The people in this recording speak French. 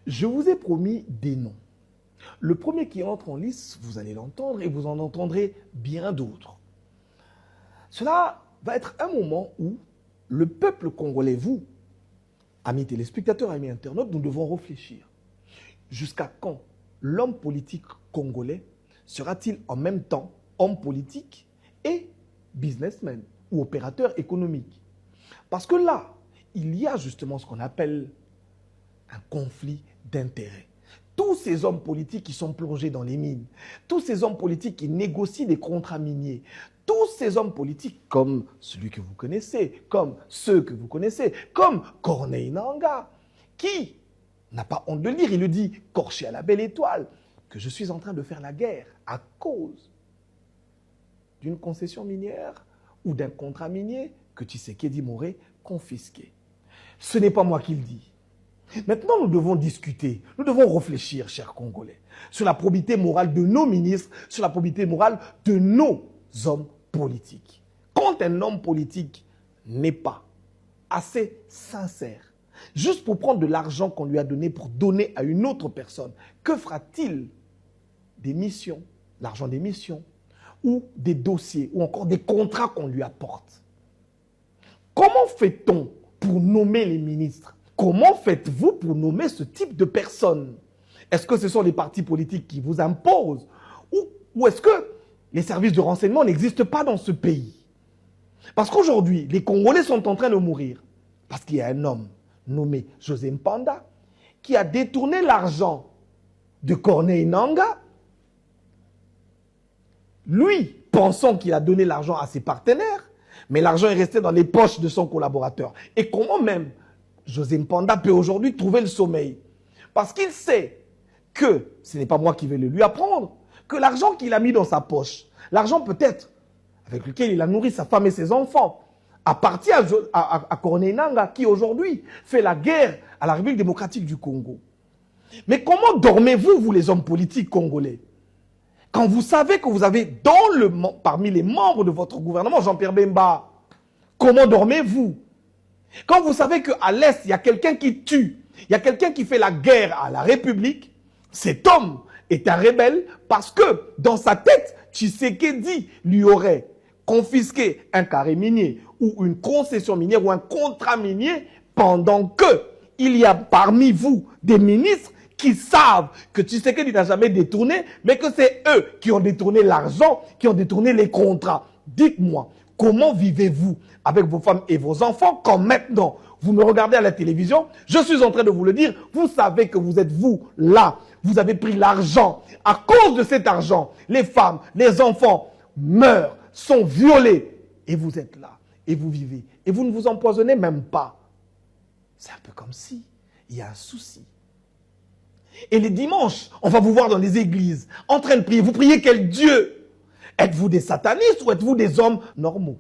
Je vous ai promis des noms. Le premier qui entre en lice, vous allez l'entendre et vous en entendrez bien d'autres. Cela va être un moment où le peuple congolais, vous, amis téléspectateurs, amis internautes, nous devons réfléchir. Jusqu'à quand l'homme politique congolais sera-t-il en même temps homme politique et businessman ou opérateur économique? Parce que là, il y a justement ce qu'on appelle un conflit d'intérêts. Tous ces hommes politiques qui sont plongés dans les mines, tous ces hommes politiques qui négocient des contrats miniers, tous ces hommes politiques comme celui que vous connaissez, comme ceux que vous connaissez, comme Corneille Nangaa, qui n'a pas honte de le dire, il le dit, corché à la belle étoile, que je suis en train de faire la guerre à cause d'une concession minière ou d'un contrat minier que Tshisekedi m'aurait confisqué. Ce n'est pas moi qui le dis. Maintenant, nous devons discuter, nous devons réfléchir, chers Congolais, sur la probité morale de nos ministres, sur la probité morale de nos hommes politiques. Quand un homme politique n'est pas assez sincère, juste pour prendre de l'argent qu'on lui a donné pour donner à une autre personne, que fera-t-il des missions, l'argent des missions, ou des dossiers, ou encore des contrats qu'on lui apporte? Comment fait-on pour nommer les ministres? Comment faites-vous pour nommer ce type de personnes? Est-ce que ce sont les partis politiques qui vous imposent? Ou est-ce que les services de renseignement n'existent pas dans ce pays? Parce qu'aujourd'hui, les Congolais sont en train de mourir. Parce qu'il y a un homme nommé José Mpanda qui a détourné l'argent de Corneille Nangaa. Lui, pensant qu'il a donné l'argent à ses partenaires, mais l'argent est resté dans les poches de son collaborateur. Et comment même José Mpanda peut aujourd'hui trouver le sommeil? Parce qu'il sait que, ce n'est pas moi qui vais le lui apprendre, que l'argent qu'il a mis dans sa poche, l'argent peut-être avec lequel il a nourri sa femme et ses enfants, appartient à Corneille Nangaa qui aujourd'hui fait la guerre à la République démocratique du Congo. Mais comment dormez-vous, vous les hommes politiques congolais, quand vous savez que vous avez parmi les membres de votre gouvernement Jean-Pierre Bemba? Comment dormez-vous quand vous savez qu'à l'Est, il y a quelqu'un qui tue, il y a quelqu'un qui fait la guerre à la République? Cet homme est un rebelle parce que dans sa tête, Tshisekedi lui aurait confisqué un carré minier ou une concession minière ou un contrat minier, pendant que il y a parmi vous des ministres qui savent que Tshisekedi n'a jamais détourné, mais que c'est eux qui ont détourné l'argent, qui ont détourné les contrats. Dites-moi, comment vivez-vous avec vos femmes et vos enfants quand maintenant vous me regardez à la télévision? Je suis en train de vous le dire, vous savez que vous êtes vous là, vous avez pris l'argent. À cause de cet argent, les femmes, les enfants meurent, sont violés. Et vous êtes là, et vous vivez. Et vous ne vous empoisonnez même pas. C'est un peu comme si il y a un souci. Et les dimanches, on va vous voir dans les églises, en train de prier. Vous priez quel Dieu? Êtes-vous des satanistes ou êtes-vous des hommes normaux?